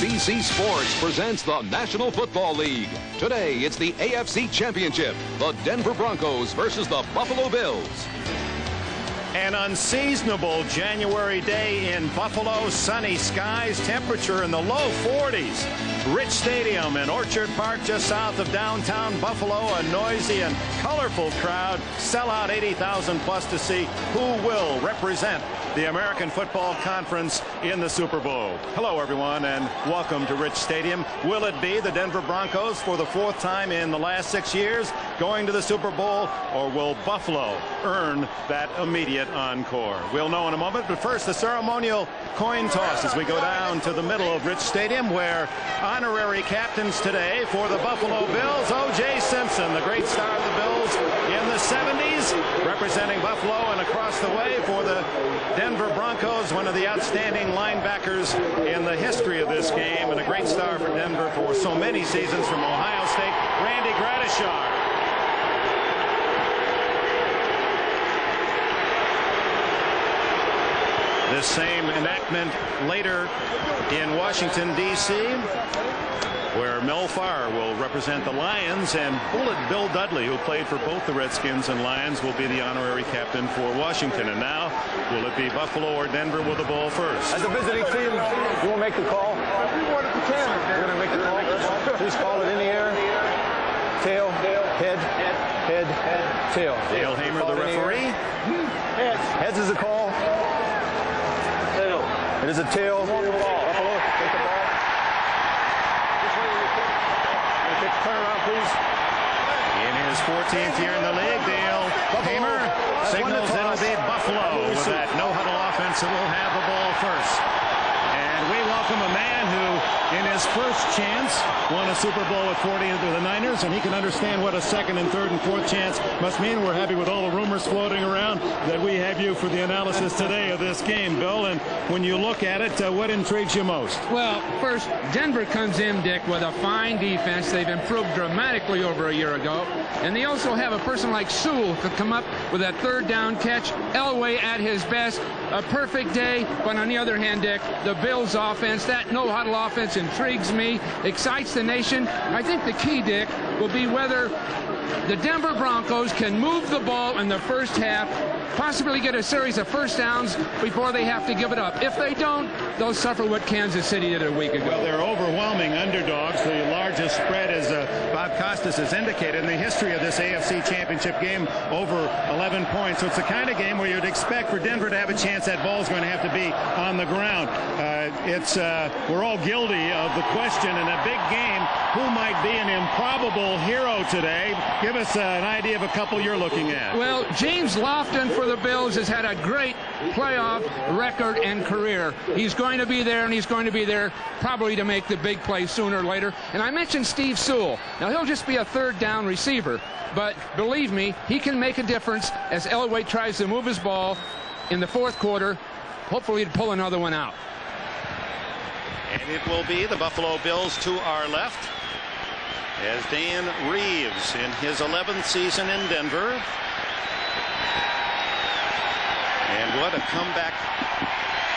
NBC Sports presents the National Football League. Today, it's the AFC Championship. The Denver Broncos versus the Buffalo Bills. An unseasonable January day in Buffalo. Sunny skies, temperature in the low 40s. Rich Stadium in Orchard Park just south of downtown Buffalo. A noisy and colorful crowd. Sell out 80,000 plus to see who will represent the American Football Conference in the Super Bowl. Hello, everyone, and welcome to Rich Stadium. Will it be the Denver Broncos for the fourth time in the last 6 years going to the Super Bowl, or will Buffalo earn that immediate encore? We'll know in a moment, but first the ceremonial coin toss as we go down to the middle of Rich Stadium, where honorary captains today for the Buffalo Bills, O.J. Simpson, the great star of the Bills in the 70s, representing Buffalo, and across the way for the Denver Broncos, one of the outstanding linebackers in the history of this game, and a great star for Denver for so many seasons, from Ohio State, Randy Gradishar. This same enactment later in Washington, D.C., where Mel Farr will represent the Lions, and Bullet Bill Dudley, who played for both the Redskins and Lions, will be the honorary captain for Washington. And now, will it be Buffalo or Denver with the ball first? As a visiting team, you will make the call. We're going to make the call. Please call it in the air. Tail, head, tail. Dale Hamer, the referee. Heads is a call. It is a tail. Buffalo, take the ball. Turn around, please. In his 14th year in the league, Dale Hamer signals it'll be Buffalo with that no-huddle offense that will have the ball first. And we welcome a man who, in his first chance, won a Super Bowl with 40 into the Niners, and he can understand what a second and third and fourth chance must mean. We're happy with all the rumors floating around that we have you for the analysis today of this game, Bill. And when you look at it, what intrigues you most? Well, first, Denver comes in, Dick, with a fine defense. They've improved dramatically over a year ago. And they also have a person like Sewell to come up with that third down catch. Elway at his best. A perfect day. But on the other hand, Dick, the Bills offense, that no-huddle offense intrigues me, excites the nation. I think the key, Dick, will be whether the Denver Broncos can move the ball in the first half, possibly get a series of first downs before they have to give it up. If they don't, they'll suffer what Kansas City did a week ago. Well, they're overwhelming underdogs. The largest spread, as Bob Costas has indicated, in the history of this AFC Championship game, over 11 points. So it's the kind of game where you'd expect for Denver to have a chance that ball's going to have to be on the ground. We're all guilty of the question in a big game, who might be an improbable hero today? Give us an idea of a couple you're looking at. Well, James Lofton for the Bills has had a great playoff record and career. He's going to be there, and he's going to be there probably to make the big play sooner or later. And I mentioned Steve Sewell. Now, he'll just be a third down receiver, but believe me, he can make a difference as Elway tries to move his ball in the fourth quarter, hopefully to pull another one out. And it will be the Buffalo Bills to our left, as Dan Reeves in his 11th season in Denver. And what a comeback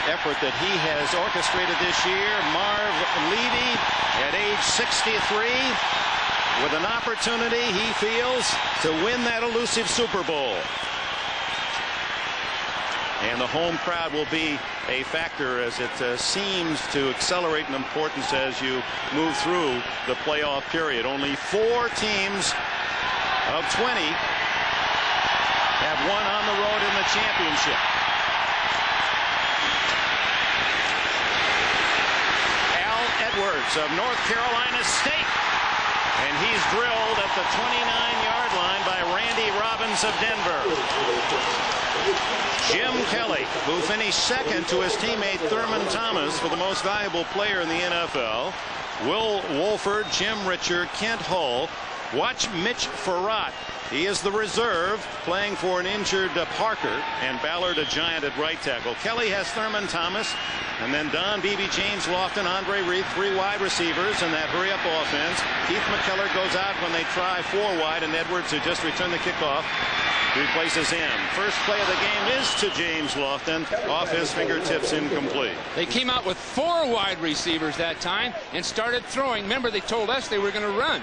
effort that he has orchestrated this year. Marv Levy at age 63 with an opportunity, he feels, to win that elusive Super Bowl. And the home crowd will be a factor, as it seems to accelerate in importance as you move through the playoff period. Only 4 teams of 20 have won on the road in the championship. Al Edwards of North Carolina State. And he's drilled at the 29-yard line by Randy Robbins of Denver. Jim Kelly, who finished second to his teammate Thurman Thomas for the most valuable player in the NFL. Will Wolford, Jim Richard, Kent Hull, Watch Mitch Farrat. He is the reserve, playing for an injured Parker, and Ballard a giant at right tackle. Kelly has Thurman Thomas, and then Don, B.B. James, Lofton, Andre Reed, 3 wide receivers in that hurry-up offense. Keith McKellar goes out when they try 4 wide, and Edwards, who just returned the kickoff, replaces him. First play of the game is to James Lofton, off his fingertips, incomplete. They came out with 4 wide receivers that time and started throwing. Remember, they told us they were going to run.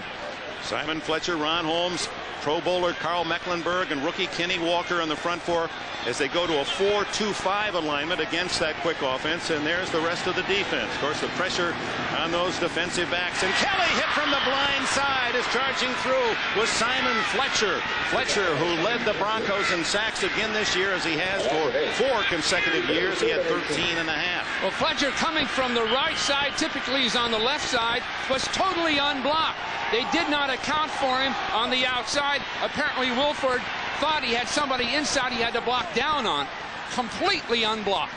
Simon Fletcher, Ron Holmes, Pro Bowler Carl Mecklenburg, and rookie Kenny Walker on the front 4 as they go to a 4-2-5 alignment against that quick offense. And there's the rest of the defense. Of course, the pressure on those defensive backs. And Kelly, hit from the blind side, is charging through with Simon Fletcher. Fletcher, who led the Broncos in sacks again this year, as he has for 4 consecutive years. He had 13.5. Well, Fletcher, coming from the right side, typically he's on the left side, was totally unblocked. They did not account for him on the outside. Apparently Wilford thought he had somebody inside he had to block down on. Completely unblocked.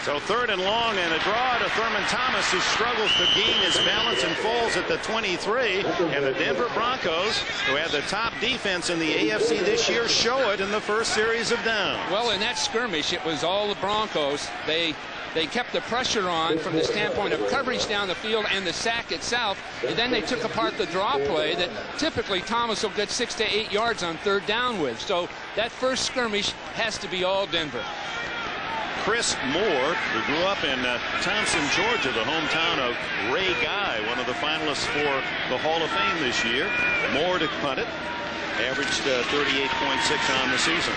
So 3rd and long, and a draw to Thurman Thomas, who struggles to gain his balance and falls at the 23. And the Denver Broncos, who had the top defense in the AFC this year, show it in the first series of downs. Well, in that skirmish, it was all the Broncos. They kept the pressure on from the standpoint of coverage down the field and the sack itself. And then they took apart the draw play that typically Thomas will get 6 to 8 yards on 3rd down with. So that first skirmish has to be all Denver. Chris Moore, who grew up in Thompson, Georgia, the hometown of Ray Guy, one of the finalists for the Hall of Fame this year. Moore to punt it, averaged 38.6 on the season.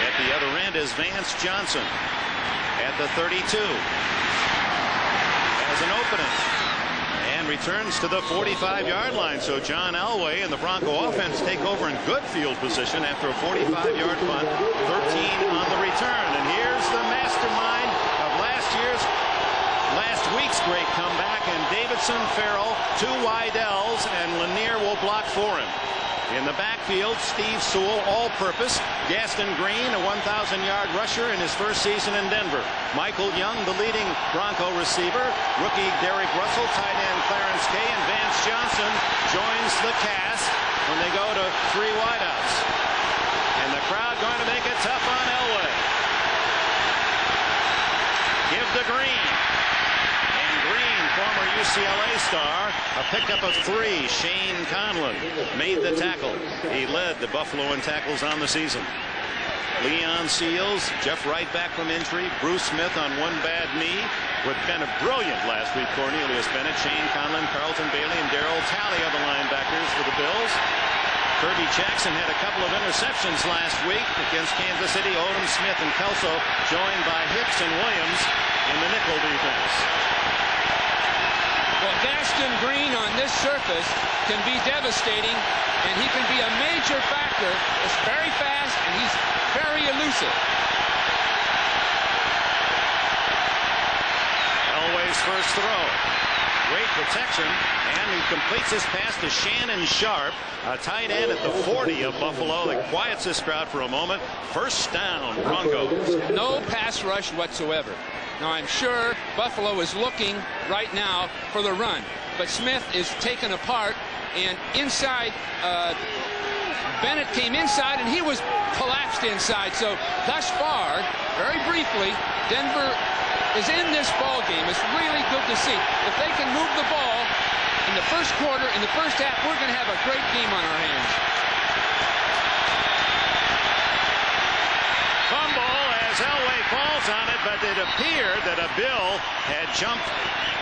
At the other end is Vance Johnson at the 32. Has an opening and returns to the 45-yard line. So John Elway and the Bronco offense take over in good field position after a 45-yard punt, 13 on the return. And here's the mastermind of last week's great comeback, and Davidson, Farrell, 2 Weidels, and Lanier will block for him. In the backfield, Steve Sewell, all-purpose. Gaston Green, a 1,000-yard rusher in his first season in Denver. Michael Young, the leading Bronco receiver. Rookie Derek Russell, tight end Clarence Kay, and Vance Johnson joins the cast when they go to 3 wideouts. And the crowd going to make it tough on Elway. Give to Green. Former UCLA star, a pickup of 3. Shane Conlon made the tackle. He led the Buffalo in tackles on the season. Leon Seals, Jeff Wright back from injury, Bruce Smith on 1 bad knee, with Bennett brilliant last week. Cornelius Bennett, Shane Conlon, Carlton Bailey, and Darryl Talley are the linebackers for the Bills. Kirby Jackson had a couple of interceptions last week against Kansas City. Odom, Smith, and Kelso, joined by Hicks and Williams in the nickel defense. Well, Gaston Green on this surface can be devastating, and he can be a major factor. It's very fast, and he's very elusive. Elway's first throw. Great protection, and he completes his pass to Shannon Sharp, a tight end at the 40 of Buffalo that quiets this crowd for a moment. First down, Broncos. No pass rush whatsoever. Now, I'm sure Buffalo is looking right now for the run, but Smith is taken apart, and inside, Bennett came inside, and he was collapsed inside. So thus far, very briefly, Denver is in this ball game. It's really good to see. If they can move the ball in the first quarter, in the first half, we're going to have a great game on our hands. Fumble as Elway falls on it, but it appeared that a Bill had jumped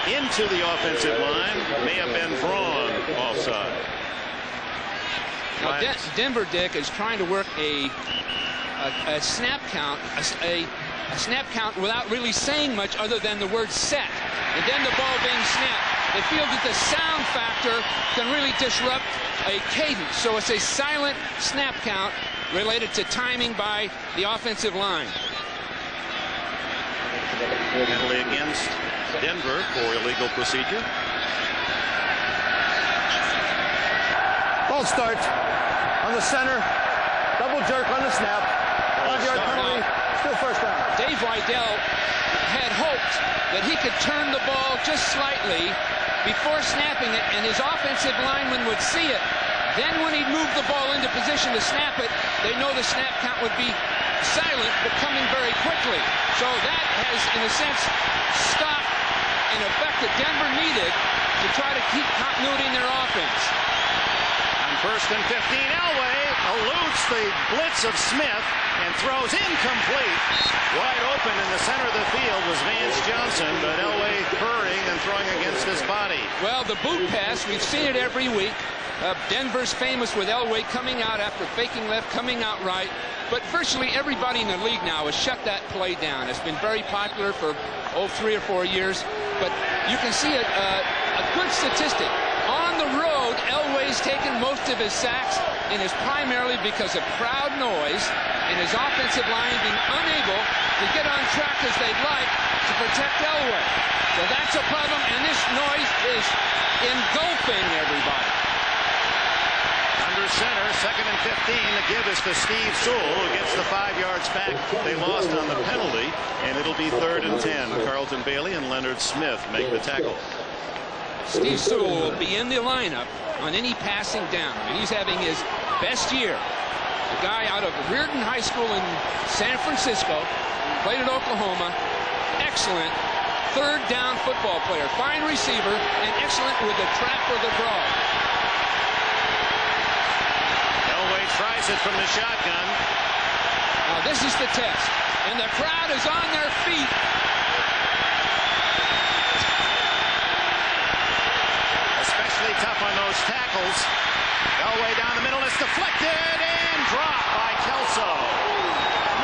into the offensive line. May have been drawn offside. Now, Denver, Dick, is trying to work a snap count, a snap count without really saying much other than the word set, and then the ball being snapped. They feel that the sound factor can really disrupt a cadence, so it's a silent snap count related to timing by the offensive line. Penalty against Denver for illegal procedure. Ball starts on the center, double jerk on the snap, 5-yard penalty, still first down. Dave Weidel had hoped that he could turn the ball just slightly before snapping it, and his offensive lineman would see it. Then when he'd move the ball into position to snap it, they know the snap count would be silent, but coming very quickly. So that has, in a sense, stopped an effect that Denver needed to try to keep continuity in their offense. On 1st and 15, Elway eludes the blitz of Smith and throws incomplete. Wide open in the center of the field was Vance Johnson, but Elway hurrying and throwing against his body. Well, the boot pass, we've seen it every week. Denver's famous with Elway coming out after faking left, coming out right. But virtually everybody in the league now has shut that play down. It's been very popular for 3 or 4 years. But you can see a good statistic. On the road, Elway's taken most of his sacks, and is primarily because of crowd noise and his offensive line being unable to get on track as they'd like to protect Elway. So that's a problem, and this noise is engulfing everybody. Under center, 2nd and 15. The give is to Steve Sewell, who gets the 5 yards back. They lost on the penalty, and it'll be 3rd and 10. Carlton Bailey and Leonard Smith make the tackle. Steve Sewell will be in the lineup on any passing down. I mean, he's having his best year. The guy out of Reardon High School in San Francisco, played at Oklahoma. Excellent 3rd down football player. Fine receiver, and excellent with the trap or the draw. Elway tries it from the shotgun. Now this is the test, and the crowd is on their feet. Especially tough on those tackles. Elway down the middle, it's deflected and dropped by Kelso.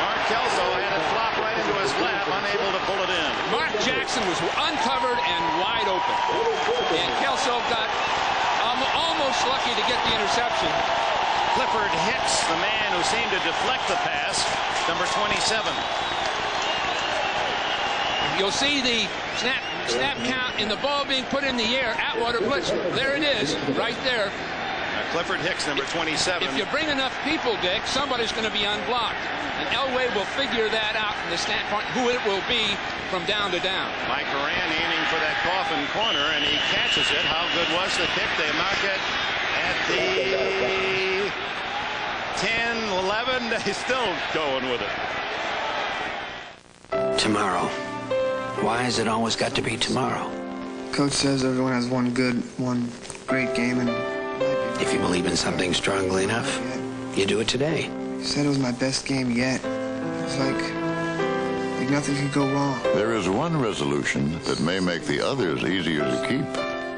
Mark Kelso had it flop right into his lap, unable to pull it in. Mark Jackson was uncovered and wide open, and Kelso got almost lucky to get the interception. Clifford Hicks, the man who seemed to deflect the pass, number 27. You'll see the snap count and the ball being put in the air. Atwater blitz. There it is, right there. Clifford Hicks, number 27. If you bring enough people, Dick, somebody's going to be unblocked. And Elway will figure that out from the standpoint who it will be from down to down. Mike Moran aiming for that coffin corner, and he catches it. How good was the kick? They mark it at the 10-11. They're still going with it. Tomorrow. Why has it always got to be tomorrow? Coach says everyone has one great game, and if you believe in something strongly enough, you do it today. He said it was my best game yet. It's like nothing could go wrong. There is one resolution that may make the others easier to keep.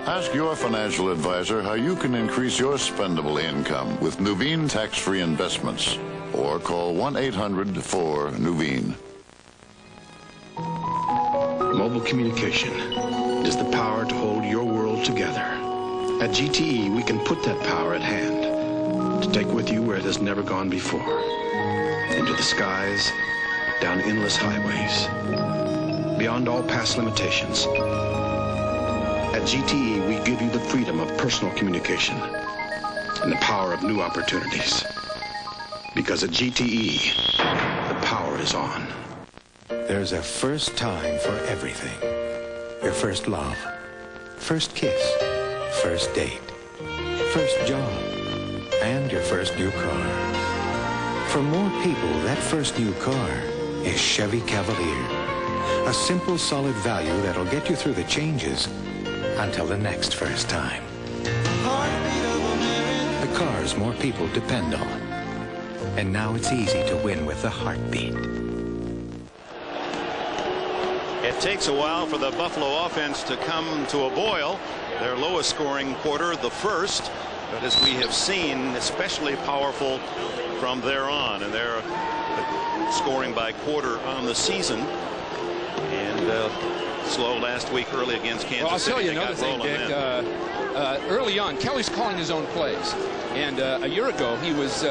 Ask your financial advisor how you can increase your spendable income with Nuveen tax-free investments, or call 1-800-4-NUVEEN. Mobile communication is the power to hold your world together. At GTE, we can put that power at hand to take with you where it has never gone before. Into the skies, down endless highways, beyond all past limitations. At GTE, we give you the freedom of personal communication and the power of new opportunities. Because at GTE, the power is on. There's a first time for everything. Your first love, first kiss, first date, first job, and your first new car. For more people, that first new car is Chevy Cavalier. A simple, solid value that'll get you through the changes until the next first time. The cars more people depend on. And now it's easy to win with the heartbeat. It takes a while for the Buffalo offense to come to a boil. Their lowest scoring quarter, the first, but as we have seen, especially powerful from there on, and they're scoring by quarter on the season, and slow last week early against Kansas I'll City. tell you another thing, Dick. Early on, Kelly's calling his own plays, and a year ago he was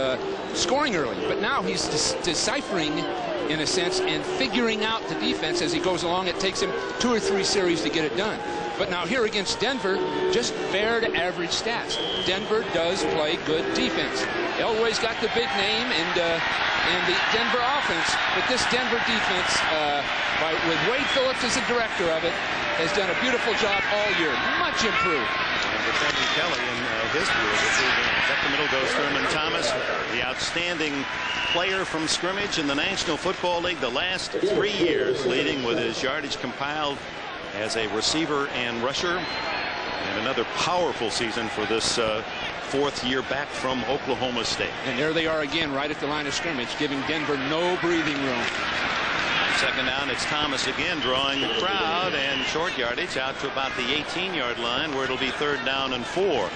scoring early, but now he's deciphering, in a sense, and figuring out the defense as he goes along. It takes him 2 or 3 series to get it done. But now here against Denver, just fair to average stats. Denver does play good defense. Elway's got the big name and the Denver offense, but this Denver defense, with Wade Phillips as the director of it, has done a beautiful job all year. Much improved. defending Kelly in his view of the 2 games. Up the middle goes Thurman Thomas, the outstanding player from scrimmage in the National Football League the last 3 years, leading with his yardage compiled as a receiver and rusher. And another powerful season for this 4th year back from Oklahoma State. And there they are again, right at the line of scrimmage, giving Denver no breathing room. Second down, it's Thomas again drawing the crowd, and short yardage out to about the 18-yard line, where it'll be 3rd down and 4.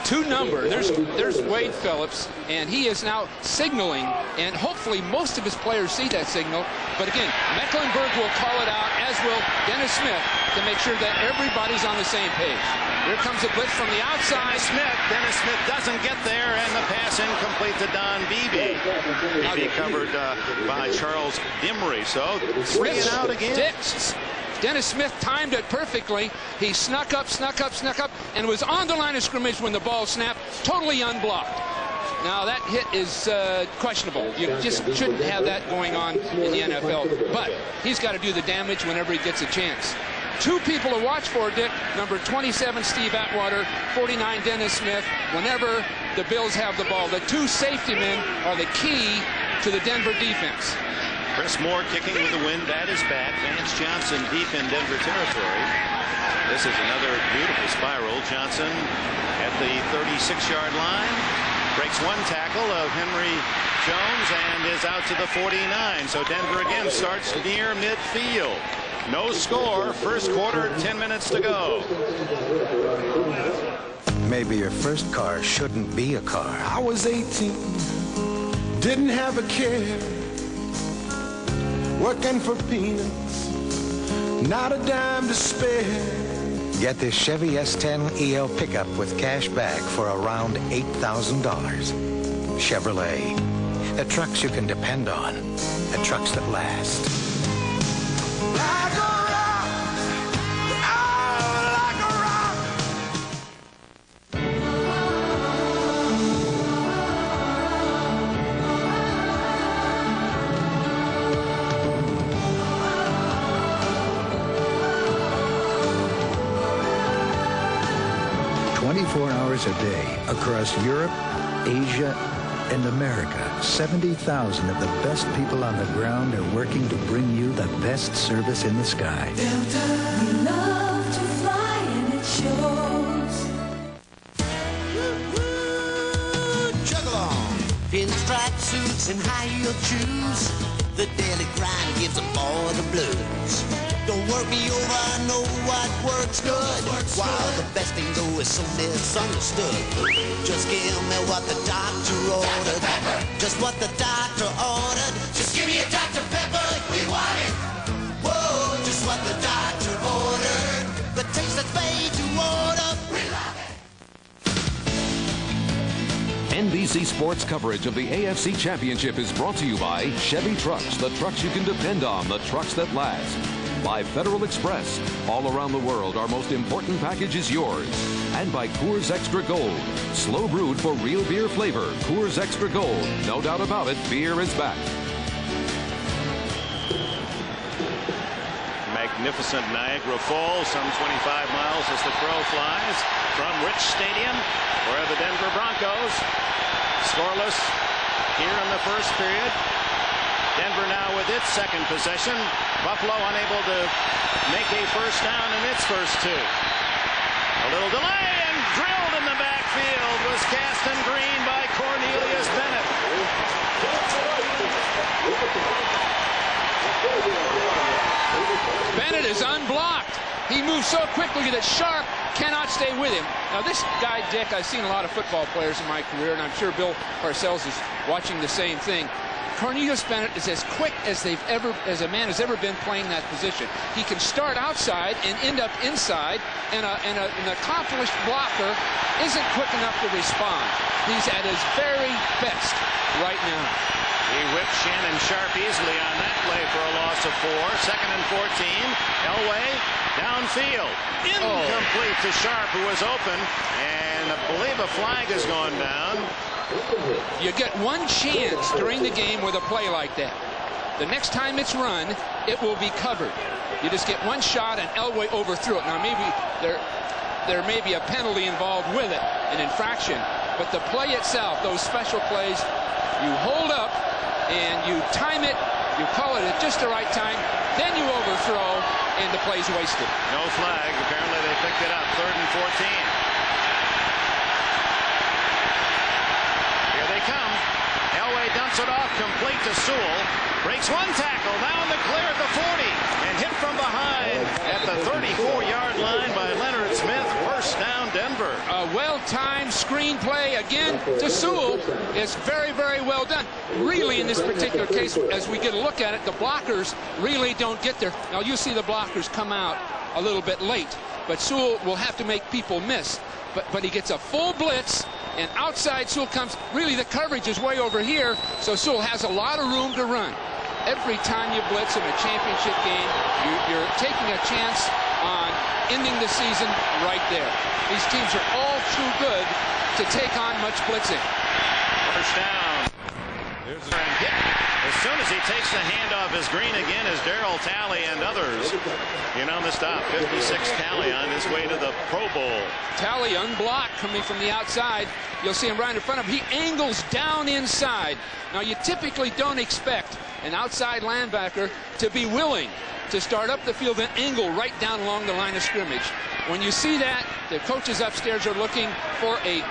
2 number. There's Wade Phillips, and he is now signaling, and hopefully most of his players see that signal. But again, Mecklenburg will call it out, as will Dennis Smith, to make sure that everybody's on the same page. Here comes a blitz from the outside. Dennis Smith doesn't get there, and the pass incomplete to Don Beebe. Beebe covered by Charles Dimry. So 3 and out again. Dennis Smith timed it perfectly. He snuck up, and was on the line of scrimmage when the ball snapped, totally unblocked. Now that hit is questionable. You just shouldn't have that going on in the NFL. But he's got to do the damage whenever he gets a chance. 2 people to watch for, Dick. Number 27, Steve Atwater. 49, Dennis Smith. Whenever the Bills have the ball, the 2 safety men are the key to the Denver defense. Chris Moore kicking with the wind at his back. Vance Johnson deep in Denver territory. This is another beautiful spiral. Johnson at the 36-yard line. Breaks 1 tackle of Henry Jones and is out to the 49. So Denver again starts near midfield. No score. First quarter, 10 minutes to go. Maybe your first car shouldn't be a car. I was 18, didn't have a care, working for peanuts, not a dime to spare. Get this Chevy S10 EL pickup with cash back for around $8,000. Chevrolet, the trucks you can depend on, the trucks that last. Like a rock, oh, like a rock. 24 hours a day across Europe, Asia, and America. 70,000 of the best people on the ground are working to bring you the best service in the sky. Delta, we love to fly and it shows. Juggle on. Pinstripe suits and high-heel shoes. The daily grind gives a boy the blues. Don't work me over, I know what works good. While the best thing though is so misunderstood. Just give me what the doctor ordered. Just what the doctor ordered. Just give me a Dr. Pepper, we want it. Whoa, just what the doctor ordered. The taste that's made to order, we love it. NBC Sports coverage of the AFC Championship is brought to you by Chevy Trucks, the trucks you can depend on, the trucks that last. By Federal Express. All around the world, our most important package is yours. And by Coors Extra Gold. Slow brewed for real beer flavor. Coors Extra Gold. No doubt about it, beer is back. Magnificent Niagara Falls, some 25 miles as the crow flies from Rich Stadium, where the Denver Broncos scoreless here in the first period. Denver now with its second possession. Buffalo unable to make a first down in its first 2. A little delay, and drilled in the backfield was Caston Green by Cornelius Bennett. Bennett is unblocked. He moves so quickly that Sharp cannot stay with him. Now this guy, Dick, I've seen a lot of football players in my career, and I'm sure Bill Parcells is watching the same thing. Cornelius Bennett is as quick as a man has ever been playing that position. He can start outside and end up inside, and an accomplished blocker isn't quick enough to respond. He's at his very best right now. He whipped Shannon Sharp easily on that play for a loss of 4. 2nd and 14. Elway downfield. Incomplete to Sharp, who was open, and I believe a flag has gone down. You get one chance during the game with a play like that. The next time it's run, it will be covered. You just get one shot, and Elway overthrew it. Now maybe there may be a penalty involved with it, an infraction. But the play itself, those special plays, you hold up and you time it, you call it at just the right time, then you overthrow, and the play's wasted. No flag. Apparently they picked it up. 3rd and 14. Here they come. Elway dumps it off complete to Sewell. Breaks one tackle down the clear at the 40 and hit from behind at the 34-yard line by Leonard Smith. First down, Denver. A well-timed screen play again to Sewell is very, very well done. Really, in this particular case, as we get a look at it, the blockers really don't get there. Now, you see the blockers come out a little bit late, but Sewell will have to make people miss. But he gets a full blitz, and outside Sewell comes. Really, the coverage is way over here, so Sewell has a lot of room to run. Every time you blitz in a championship game, you're taking a chance on ending the season right there. These teams are all too good to take on much blitzing. First down. There's a hit. As soon as he takes the handoff, is Green again as Darryl Talley and others in on the stop. 56 Talley on his way to the Pro Bowl. Talley unblocked coming from the outside. You'll see him right in front of him. He angles down inside. Now, you typically don't expect an outside linebacker to be willing to start up the field and angle right down along the line of scrimmage. When you see that, the coaches upstairs are looking for a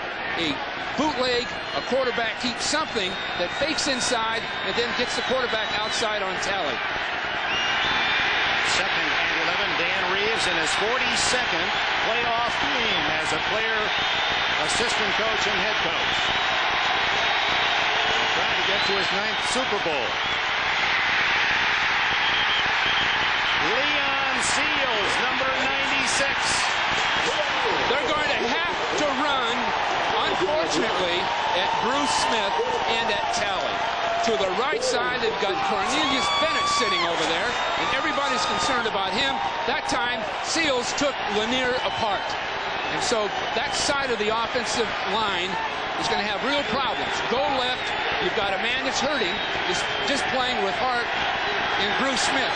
bootleg, a quarterback keep, something that fakes inside and then gets the quarterback outside on Talley. 2nd and 11, Dan Reeves in his 42nd playoff game as a player, assistant coach, and head coach. He's trying to get to his 9th Super Bowl. Leon Seals, number 96. They're going to have to run, unfortunately, at Bruce Smith and at Talley. To the right side, they've got Cornelius Bennett sitting over there, and everybody's concerned about him. That time, Seals took Lanier apart. And so that side of the offensive line is going to have real problems. Go left, you've got a man that's hurting, just playing with heart in Bruce Smith.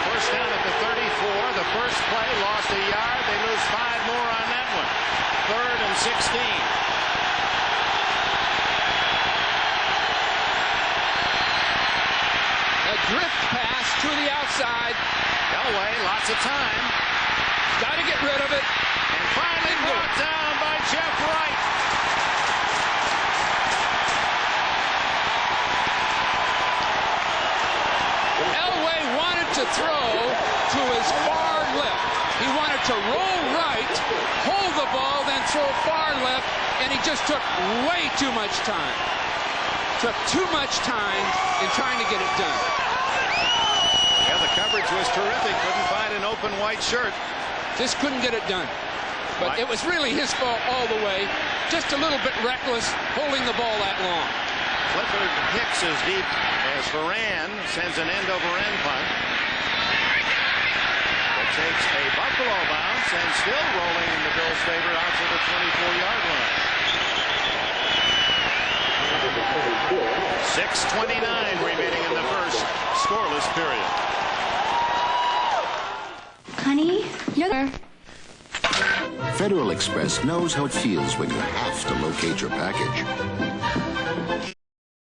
First down at the 34. The first play lost a yard. They lose 5 more on that one. 3rd and 16. A drift pass to the outside. Elway, lots of time. Got to get rid of it. And finally brought down by Jeff Wright. Elway wanted to throw to his far left. He wanted to roll right, hold the ball, then throw far left, and he just took way too much time. Took too much time in trying to get it done. Yeah, the coverage was terrific. Couldn't find an open white shirt. Just couldn't get it done. But it was really his fault all the way. Just a little bit reckless holding the ball that long. Clifford Hicks is deep as Varane sends an end-over-end punt. That takes a Buffalo bounce and still rolling in the Bills' favor out to the 24-yard line. 6:29 remaining in the first scoreless period. Honey, you're there. Federal Express knows how it feels when you have to locate your package.